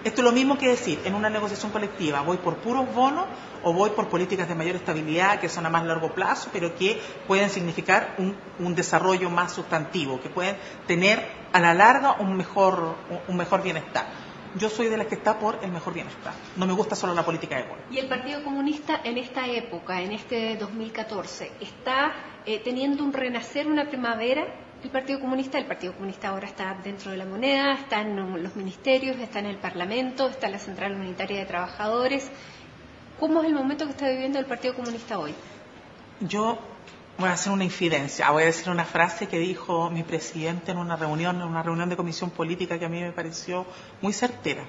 Esto es lo mismo que decir, en una negociación colectiva, voy por puros bonos o voy por políticas de mayor estabilidad que son a más largo plazo, pero que pueden significar un desarrollo más sustantivo, que pueden tener a la larga un mejor bienestar. Yo soy de las que está por el mejor bienestar. No me gusta solo la política de bonos. ¿Y el Partido Comunista en esta época, en este 2014, está teniendo un renacer, una primavera? El Partido Comunista ahora está dentro de la moneda, está en los ministerios, está en el Parlamento, está en la Central Unitaria de Trabajadores. ¿Cómo es el momento que está viviendo el Partido Comunista hoy? Yo Voy a hacer una infidencia, voy a decir una frase que dijo mi presidente en una reunión de comisión política que a mí me pareció muy certera.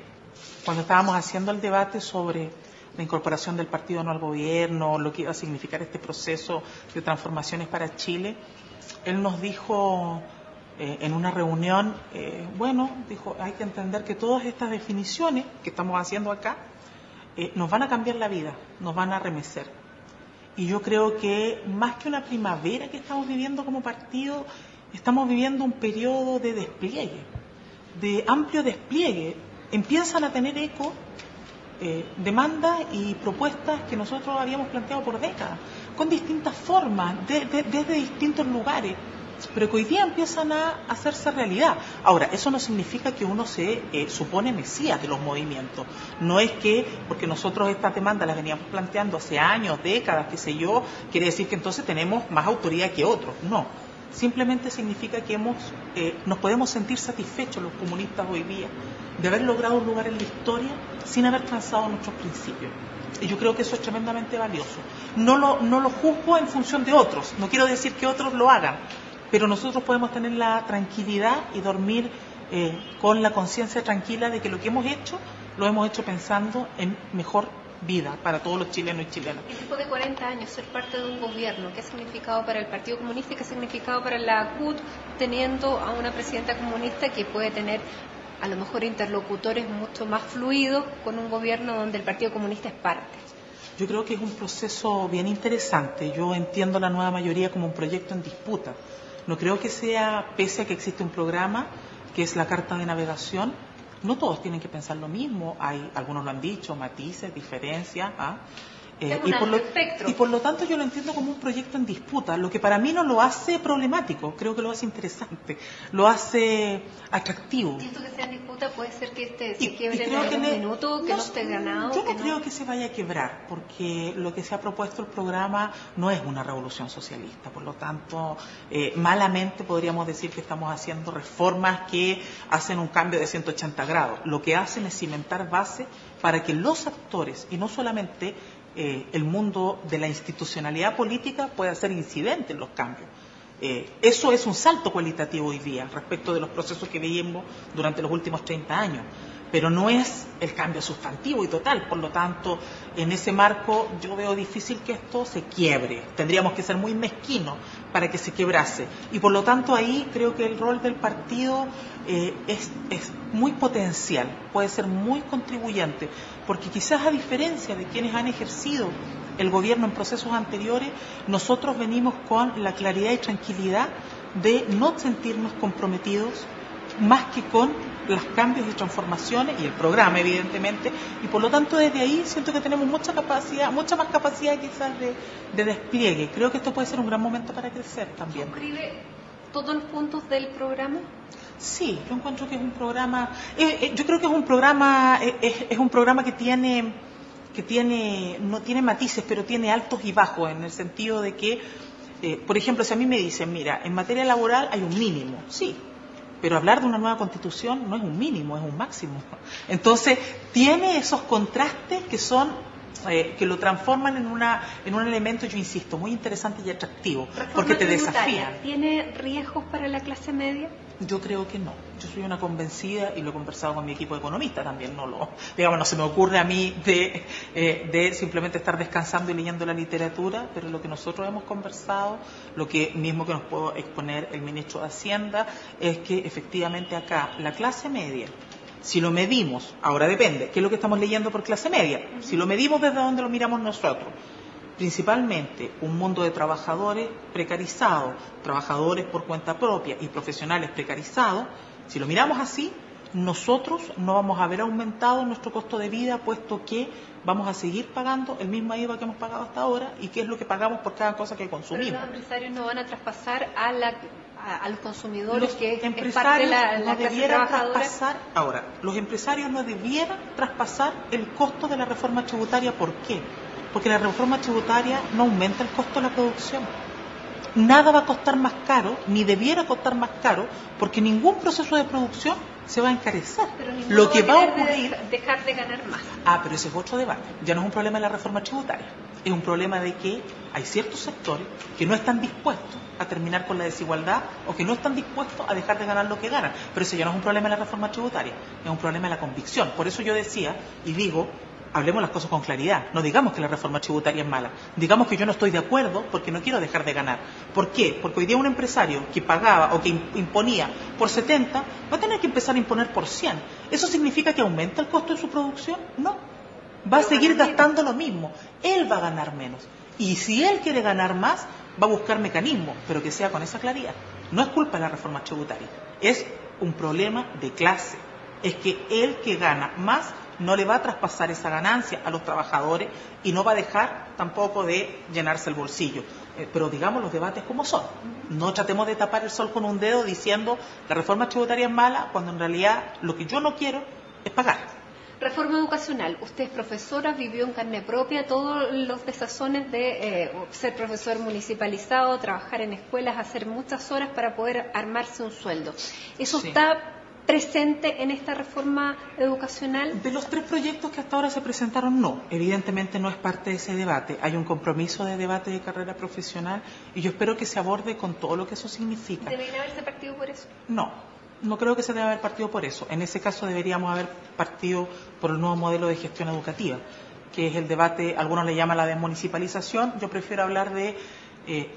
Cuando estábamos haciendo el debate sobre la incorporación del partido no al gobierno, lo que iba a significar este proceso de transformaciones para Chile, él nos dijo en una reunión, dijo, hay que entender que todas estas definiciones que estamos haciendo acá nos van a cambiar la vida, nos van a remecer. Y yo creo que más que una primavera que estamos viviendo como partido, estamos viviendo un periodo de despliegue, de amplio despliegue. Empiezan a tener eco demandas y propuestas que nosotros habíamos planteado por décadas, con distintas formas, desde distintos lugares, pero que hoy día empiezan a hacerse realidad. Ahora, eso no significa que uno se supone mesías de los movimientos. No es que, porque nosotros estas demandas las veníamos planteando hace años, décadas, qué sé yo, quiere decir que entonces tenemos más autoridad que otros. No. Simplemente significa que nos podemos sentir satisfechos los comunistas hoy día de haber logrado un lugar en la historia sin haber transado nuestros principios. Y yo creo que eso es tremendamente valioso. No lo juzgo en función de otros, no quiero decir que otros lo hagan, pero nosotros podemos tener la tranquilidad y dormir con la conciencia tranquila de que lo que hemos hecho, lo hemos hecho pensando en mejor vida para todos los chilenos y chilenas. Y después de 40 años, ser parte de un gobierno, ¿qué ha significado para el Partido Comunista y qué ha significado para la CUT, teniendo a una presidenta comunista que puede tener a lo mejor interlocutores mucho más fluidos con un gobierno donde el Partido Comunista es parte? Yo creo que es un proceso bien interesante. Yo entiendo la nueva mayoría como un proyecto en disputa. No creo que sea, pese a que existe un programa que es la Carta de Navegación, no todos tienen que pensar lo mismo. Algunos lo han dicho, matices, diferencias. Y por lo tanto yo lo entiendo como un proyecto en disputa, lo que para mí no lo hace problemático, creo que lo hace interesante, lo hace atractivo. ¿Y esto que sea en disputa puede ser que se quiebre en algún minuto, que no esté ganado? Yo no creo que se vaya a quebrar, porque lo que se ha propuesto el programa no es una revolución socialista, por lo tanto, malamente podríamos decir que estamos haciendo reformas que hacen un cambio de 180 grados. Lo que hacen es cimentar bases para que los actores, y no solamente el mundo de la institucionalidad política, pueda ser incidente en los cambios. Eso es un salto cualitativo hoy día respecto de los procesos que veíamos durante los últimos 30 años, pero no es el cambio sustantivo y total. Por lo tanto, en ese marco yo veo difícil que esto se quiebre. Tendríamos que ser muy mezquinos para que se quebrase, y por lo tanto ahí creo que el rol del partido es muy potencial, puede ser muy contribuyente, porque quizás a diferencia de quienes han ejercido el gobierno en procesos anteriores, nosotros venimos con la claridad y tranquilidad de no sentirnos comprometidos más que con los cambios y transformaciones y el programa, evidentemente, y por lo tanto desde ahí siento que tenemos mucha más capacidad quizás de despliegue. Creo que esto puede ser un gran momento para crecer también. ¿Suscribe todos los puntos del programa? Sí, yo encuentro que es un programa, yo creo que es un programa que no tiene matices, pero tiene altos y bajos, en el sentido de que, por ejemplo, si a mí me dicen, mira, en materia laboral hay un mínimo, sí, pero hablar de una nueva constitución no es un mínimo, es un máximo. Entonces, tiene esos contrastes que lo transforman en un elemento, yo insisto, muy interesante y atractivo, porque te desafían. ¿Tiene riesgos para la clase media? Yo creo que no. Yo soy una convencida, y lo he conversado con mi equipo de economistas también, no se me ocurre a mí de simplemente estar descansando y leyendo la literatura, pero lo que nosotros hemos conversado, lo que mismo que nos puede exponer el ministro de Hacienda, es que efectivamente acá la clase media, si lo medimos, ahora depende, ¿qué es lo que estamos leyendo por clase media? Si lo medimos desde donde lo miramos nosotros, principalmente un mundo de trabajadores precarizados, trabajadores por cuenta propia y profesionales precarizados, si lo miramos así, nosotros no vamos a ver aumentado nuestro costo de vida, puesto que vamos a seguir pagando el mismo IVA que hemos pagado hasta ahora, y que es lo que pagamos por cada cosa que consumimos. Pero los empresarios no van a traspasar a los consumidores, que es parte de la clase trabajadora. Ahora, los empresarios no debieran traspasar el costo de la reforma tributaria. ¿Por qué? Porque la reforma tributaria no aumenta el costo de la producción. Nada va a costar más caro, ni debiera costar más caro, porque ningún proceso de producción se va a encarecer. Pero Lo que va a ocurrir... dejar de ganar más. Pero ese es otro debate. Ya no es un problema de la reforma tributaria. Es un problema de que hay ciertos sectores que no están dispuestos a terminar con la desigualdad o que no están dispuestos a dejar de ganar lo que ganan. Pero ese ya no es un problema de la reforma tributaria, es un problema de la convicción. Por eso yo decía y digo, hablemos las cosas con claridad. No digamos que la reforma tributaria es mala. Digamos que yo no estoy de acuerdo porque no quiero dejar de ganar. ¿Por qué? Porque hoy día un empresario que pagaba o que imponía por 70 va a tener que empezar a imponer por 100. ¿Eso significa que aumenta el costo de su producción? No. Va a seguir gastando lo mismo. Él va a ganar menos. Y si él quiere ganar más, va a buscar mecanismos, pero que sea con esa claridad. No es culpa de la reforma tributaria. Es un problema de clase. Es que el que gana más no le va a traspasar esa ganancia a los trabajadores y no va a dejar tampoco de llenarse el bolsillo. Pero digamos los debates como son. No tratemos de tapar el sol con un dedo diciendo la reforma tributaria es mala cuando en realidad lo que yo no quiero es pagar. Reforma educacional. Usted es profesora, vivió en carne propia todos los desazones de ser profesor municipalizado, trabajar en escuelas, hacer muchas horas para poder armarse un sueldo. ¿Eso está presente en esta reforma educacional? De los 3 proyectos que hasta ahora se presentaron, no. Evidentemente no es parte de ese debate. Hay un compromiso de debate de carrera profesional y yo espero que se aborde con todo lo que eso significa. ¿Debería haberse partido por eso? No creo que se deba haber partido por eso. En ese caso deberíamos haber partido por el nuevo modelo de gestión educativa, que es el debate, algunos le llaman la desmunicipalización, yo prefiero hablar de,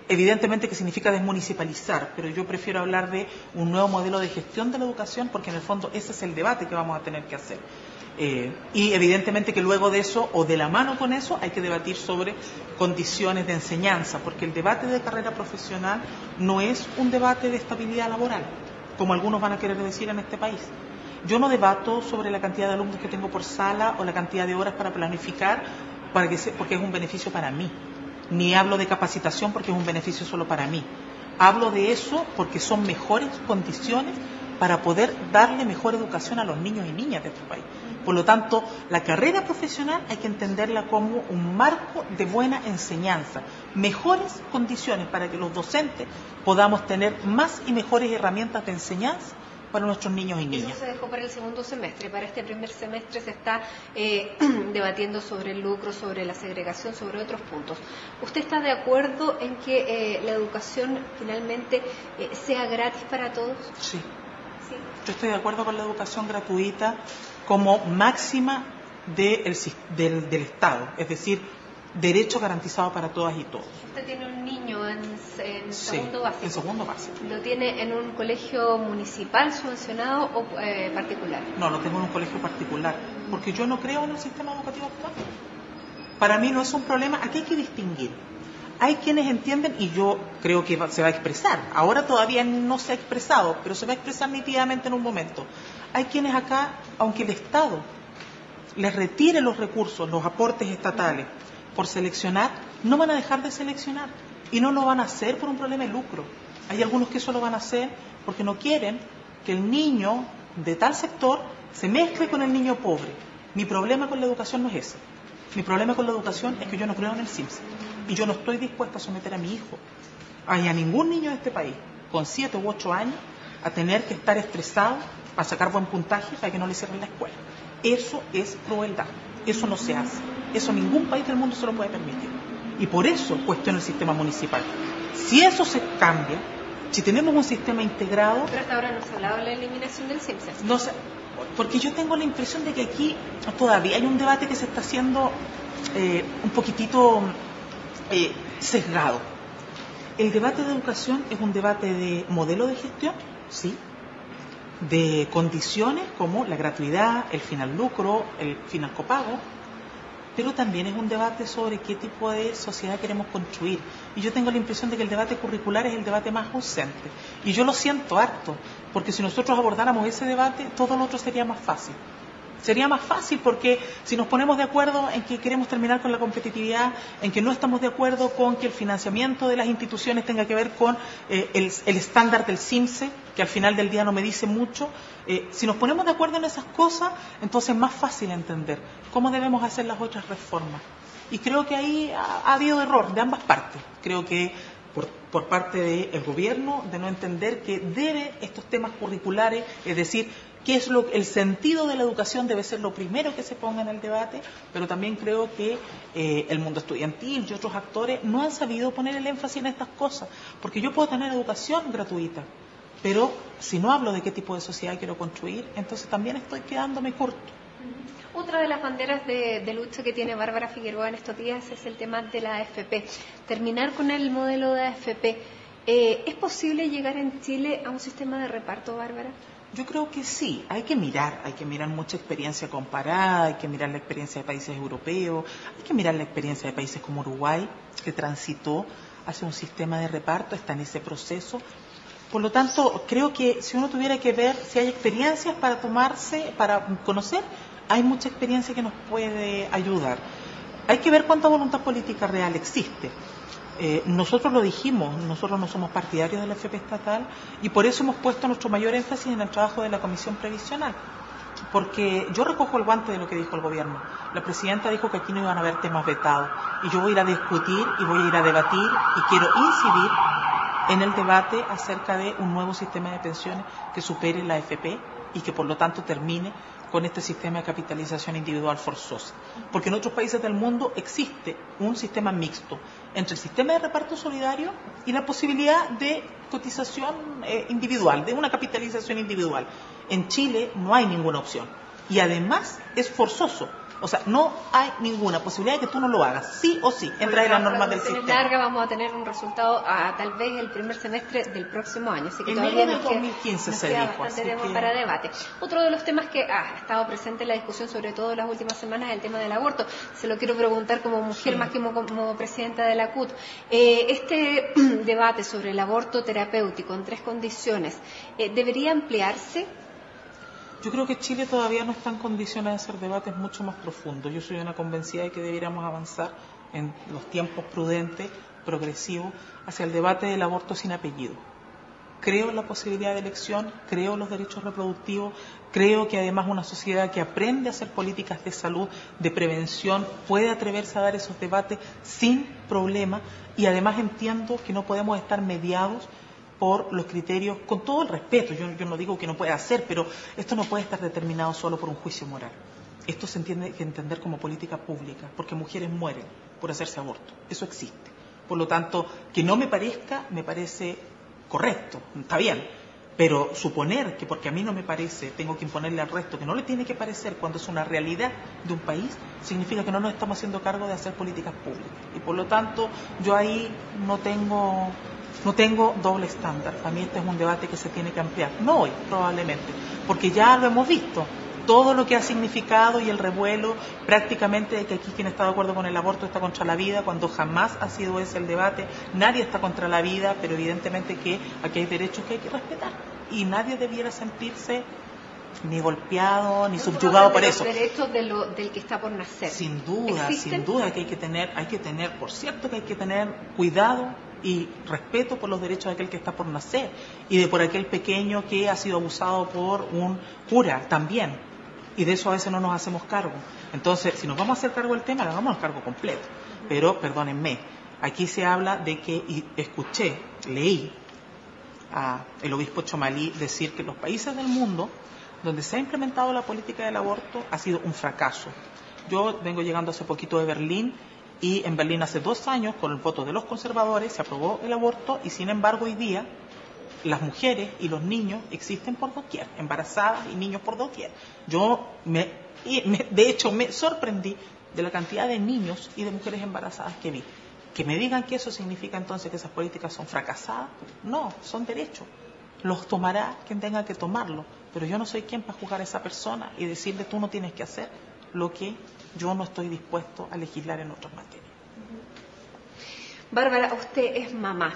evidentemente que significa desmunicipalizar, pero yo prefiero hablar de un nuevo modelo de gestión de la educación, porque en el fondo ese es el debate que vamos a tener que hacer. Y evidentemente que luego de eso, o de la mano con eso, hay que debatir sobre condiciones de enseñanza, porque el debate de carrera profesional no es un debate de estabilidad laboral, como algunos van a querer decir en este país. Yo no debato sobre la cantidad de alumnos que tengo por sala o la cantidad de horas para planificar porque es un beneficio para mí. Ni hablo de capacitación porque es un beneficio solo para mí. Hablo de eso porque son mejores condiciones para poder darle mejor educación a los niños y niñas de este país. Por lo tanto, la carrera profesional hay que entenderla como un marco de buena enseñanza, mejores condiciones para que los docentes podamos tener más y mejores herramientas de enseñanza para nuestros niños y niñas. Eso se dejó para el segundo semestre. Para este primer semestre se está debatiendo sobre el lucro, sobre la segregación, sobre otros puntos. ¿Usted está de acuerdo en que la educación finalmente sea gratis para todos? Sí. Yo estoy de acuerdo con la educación gratuita como máxima del Estado, es decir, derecho garantizado para todas y todos. Usted tiene un niño en segundo básico. En segundo básico. ¿Lo tiene en un colegio municipal subvencionado o particular? No, lo tengo en un colegio particular, porque yo no creo en el sistema educativo actual. Para mí no es un problema, aquí hay que distinguir. Hay quienes entienden, y yo creo que se va a expresar, ahora todavía no se ha expresado, pero se va a expresar nítidamente en un momento. Hay quienes acá, aunque el Estado les retire los recursos, los aportes estatales, por seleccionar, no van a dejar de seleccionar. Y no lo van a hacer por un problema de lucro. Hay algunos que eso lo van a hacer porque no quieren que el niño de tal sector se mezcle con el niño pobre. Mi problema con la educación no es ese. Mi problema con la educación es que yo no creo en el CIMSE. Y yo no estoy dispuesta a someter a mi hijo, a ningún niño de este país, con 7 u 8 años, a tener que estar estresado para sacar buen puntaje para que no le cierren la escuela. Eso es crueldad. Eso no se hace. Eso ningún país del mundo se lo puede permitir. Y por eso cuestiono el sistema municipal. Si eso se cambia, si tenemos un sistema integrado... Pero hasta ahora no se ha hablado de la eliminación del CIMSE. No sé, porque yo tengo la impresión de que aquí todavía hay un debate que se está haciendo un poquitito sesgado. El debate de educación es un debate de modelo de gestión, sí, de condiciones como la gratuidad, el final lucro, el final copago, pero también es un debate sobre qué tipo de sociedad queremos construir. Y yo tengo la impresión de que el debate curricular es el debate más ausente. Y yo lo siento harto, porque si nosotros abordáramos ese debate, todo lo otro sería más fácil. Sería más fácil porque si nos ponemos de acuerdo en que queremos terminar con la competitividad, en que no estamos de acuerdo con que el financiamiento de las instituciones tenga que ver con el estándar del CIMSE, que al final del día no me dice mucho, si nos ponemos de acuerdo en esas cosas, entonces es más fácil entender cómo debemos hacer las otras reformas. Y creo que ahí ha habido error de ambas partes. Creo que por parte del gobierno, de no entender que debe estos temas curriculares, es decir, qué es el sentido de la educación debe ser lo primero que se ponga en el debate, pero también creo que el mundo estudiantil y otros actores no han sabido poner el énfasis en estas cosas, porque yo puedo tener educación gratuita, pero si no hablo de qué tipo de sociedad quiero construir, entonces también estoy quedándome corto. Otra de las banderas de lucha que tiene Bárbara Figueroa en estos días es el tema de la AFP. Terminar con el modelo de AFP. ¿Es posible llegar en Chile a un sistema de reparto, Bárbara? Yo creo que sí, hay que mirar mucha experiencia comparada, hay que mirar la experiencia de países europeos, hay que mirar la experiencia de países como Uruguay, que transitó hacia un sistema de reparto, está en ese proceso. Por lo tanto, creo que si uno tuviera que ver si hay experiencias para conocer, hay mucha experiencia que nos puede ayudar. Hay que ver cuánta voluntad política real existe. Nosotros lo dijimos, nosotros no somos partidarios de la AFP estatal y por eso hemos puesto nuestro mayor énfasis en el trabajo de la Comisión Previsional. Porque yo recojo el guante de lo que dijo el gobierno. La presidenta dijo que aquí no iban a haber temas vetados y yo voy a ir a discutir y voy a ir a debatir y quiero incidir en el debate acerca de un nuevo sistema de pensiones que supere la AFP y que por lo tanto termine con este sistema de capitalización individual forzosa. Porque en otros países del mundo existe un sistema mixto entre el sistema de reparto solidario y la posibilidad de cotización individual, de una capitalización individual. En Chile no hay ninguna opción y además es forzoso. O sea, no hay ninguna posibilidad de que tú no lo hagas, sí o sí, entra en las normas del sistema. Larga vamos a tener un resultado tal vez el primer semestre del próximo año, así que en todavía del 2015 se dijo, así que para debate. Otro de los temas que ha estado presente en la discusión, sobre todo en las últimas semanas, es el tema del aborto. Se lo quiero preguntar como mujer, más que como presidenta de la CUT. Este debate sobre el aborto terapéutico en 3 condiciones, ¿debería ampliarse? Yo creo que Chile todavía no está en condiciones de hacer debates mucho más profundos. Yo soy una convencida de que deberíamos avanzar en los tiempos prudentes, progresivos, hacia el debate del aborto sin apellido. Creo en la posibilidad de elección, creo en los derechos reproductivos, creo que además una sociedad que aprende a hacer políticas de salud, de prevención, puede atreverse a dar esos debates sin problema y además entiendo que no podemos estar mediados por los criterios, con todo el respeto, yo no digo que no pueda hacer, pero esto no puede estar determinado solo por un juicio moral. Esto se tiene que entender como política pública, porque mujeres mueren por hacerse aborto, eso existe. Por lo tanto, que no me parezca, me parece correcto, está bien, pero suponer que porque a mí no me parece, tengo que imponerle al resto que no le tiene que parecer cuando es una realidad de un país, significa que no nos estamos haciendo cargo de hacer políticas públicas. Y por lo tanto, yo ahí no tengo doble estándar. Para mí este es un debate que se tiene que ampliar. No hoy, probablemente, porque ya lo hemos visto. Todo lo que ha significado y el revuelo prácticamente de que aquí quien está de acuerdo con el aborto está contra la vida, cuando jamás ha sido ese el debate. Nadie está contra la vida, pero evidentemente que aquí hay derechos que hay que respetar. Y nadie debiera sentirse ni golpeado, ni subyugado por eso. Los derechos del que está por nacer. Sin duda que hay que tener, por cierto que hay que tener cuidado y respeto por los derechos de aquel que está por nacer y de por aquel pequeño que ha sido abusado por un cura también. Y de eso a veces no nos hacemos cargo. Entonces, si nos vamos a hacer cargo del tema, le vamos al cargo completo. Pero, perdónenme, aquí se habla de que, y leí a el obispo Chomalí decir que los países del mundo donde se ha implementado la política del aborto ha sido un fracaso. Yo vengo llegando hace poquito de Berlín y en Berlín hace 2 años, con el voto de los conservadores, se aprobó el aborto y sin embargo hoy día las mujeres y los niños existen por doquier, embarazadas y niños por doquier. De hecho me sorprendí de la cantidad de niños y de mujeres embarazadas que vi. Que me digan que eso significa entonces que esas políticas son fracasadas, no, son derechos. Los tomará quien tenga que tomarlo, pero yo no soy quien para juzgar a esa persona y decirle tú no tienes que hacer lo que yo no estoy dispuesto a legislar en otras materias. Bárbara, usted es mamá.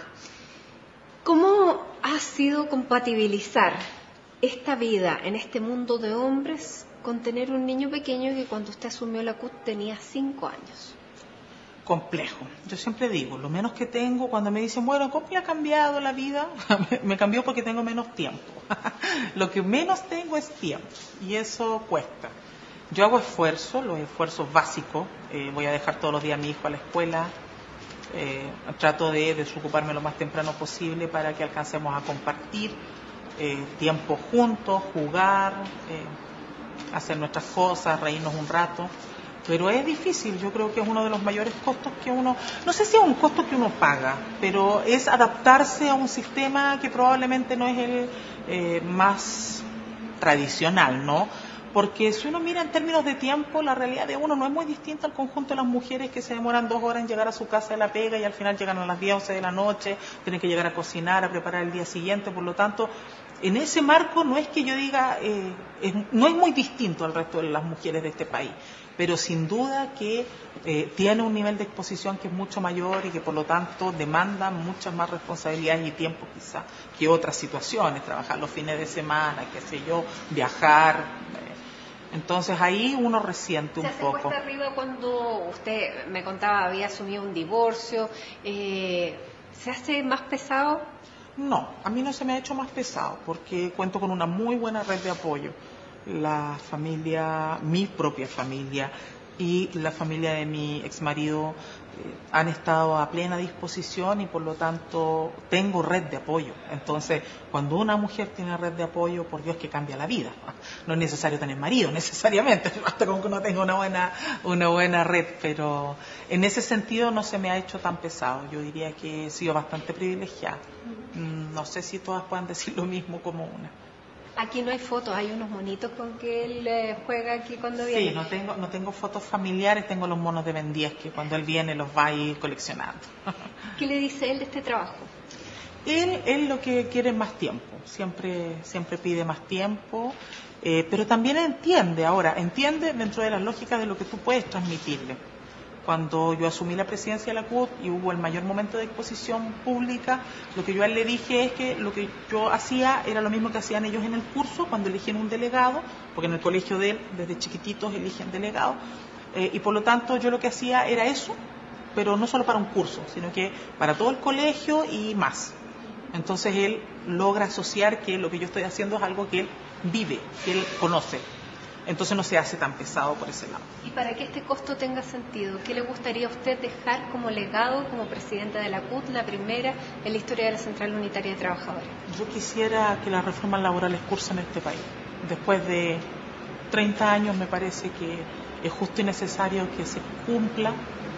¿Cómo ha sido compatibilizar esta vida en este mundo de hombres con tener un niño pequeño que cuando usted asumió la CUT tenía 5 años? Complejo. Yo siempre digo, lo menos que tengo, cuando me dicen, bueno, ¿cómo me ha cambiado la vida? Me cambió porque tengo menos tiempo. Lo que menos tengo es tiempo y eso cuesta. Yo hago esfuerzos, los esfuerzos básicos, voy a dejar todos los días a mi hijo a la escuela, trato de desocuparme lo más temprano posible para que alcancemos a compartir. tiempo juntos, jugar, hacer nuestras cosas, reírnos un rato. Pero es difícil, yo creo que es uno de los mayores costos que uno, no sé si es un costo que uno paga, pero es adaptarse a un sistema que probablemente no es el más tradicional, ¿no? Porque si uno mira en términos de tiempo, la realidad de uno no es muy distinta al conjunto de las mujeres que se demoran 2 horas en llegar a su casa de la pega y al final llegan a las 10, 11 de la noche, tienen que llegar a cocinar, a preparar el día siguiente, por lo tanto, en ese marco no es que yo diga, no es muy distinto al resto de las mujeres de este país, pero sin duda que tiene un nivel de exposición que es mucho mayor y que por lo tanto demanda muchas más responsabilidades y tiempo quizá que otras situaciones, trabajar los fines de semana, qué sé yo, viajar. Entonces ahí uno resiente un poco. ¿Se cuesta arriba cuando usted me contaba había asumido un divorcio? ¿Se hace más pesado? No, a mí no se me ha hecho más pesado porque cuento con una muy buena red de apoyo. La familia, mi propia familia y la familia de mi exmarido han estado a plena disposición y por lo tanto tengo red de apoyo. Entonces, cuando una mujer tiene red de apoyo, por Dios que cambia la vida. No es necesario tener marido necesariamente, hasta con que uno tenga una buena red, pero en ese sentido no se me ha hecho tan pesado. Yo diría que he sido bastante privilegiada. No sé si todas puedan decir lo mismo como una. Aquí no hay fotos, hay unos monitos con que él juega aquí cuando viene. Sí, no tengo fotos familiares, tengo los monos de Ben 10 que cuando él viene los va a ir coleccionando. ¿Qué le dice él de este trabajo? Él lo que quiere es más tiempo, siempre pide más tiempo, pero también entiende dentro de las lógicas de lo que tú puedes transmitirle. Cuando yo asumí la presidencia de la CUT y hubo el mayor momento de exposición pública, lo que yo a él le dije es que lo que yo hacía era lo mismo que hacían ellos en el curso cuando eligieron un delegado, porque en el colegio de él, desde chiquititos, eligen delegados, y por lo tanto yo lo que hacía era eso, pero no solo para un curso, sino que para todo el colegio y más. Entonces él logra asociar que lo que yo estoy haciendo es algo que él vive, que él conoce. Entonces no se hace tan pesado por ese lado. Y para que este costo tenga sentido, ¿qué le gustaría a usted dejar como legado, como presidenta de la CUT, la primera en la historia de la Central Unitaria de Trabajadores? Yo quisiera que las reformas laborales cursen en este país. Después de 30 años me parece que es justo y necesario que se cumpla,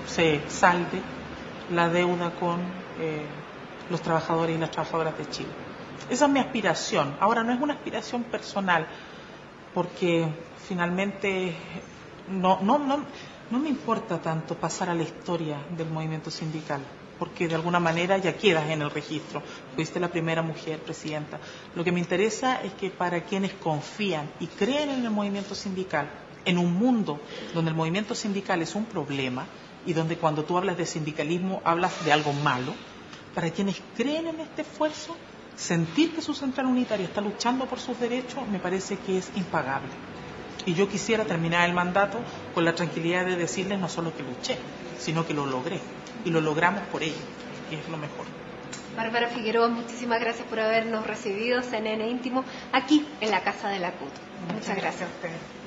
se salde la deuda con los trabajadores y las trabajadoras de Chile. Esa es mi aspiración. Ahora, no es una aspiración personal, porque finalmente no me importa tanto pasar a la historia del movimiento sindical, porque de alguna manera ya quedas en el registro, fuiste la primera mujer presidenta. Lo que me interesa es que para quienes confían y creen en el movimiento sindical, en un mundo donde el movimiento sindical es un problema y donde cuando tú hablas de sindicalismo hablas de algo malo, para quienes creen en este esfuerzo, sentir que su central unitaria está luchando por sus derechos me parece que es impagable. Y yo quisiera terminar el mandato con la tranquilidad de decirles no solo que luché, sino que lo logré. Y lo logramos por ello, que es lo mejor. Bárbara Figueroa, muchísimas gracias por habernos recibido, CNN Íntimo, aquí en la Casa de la CUT. Muchas gracias a ustedes.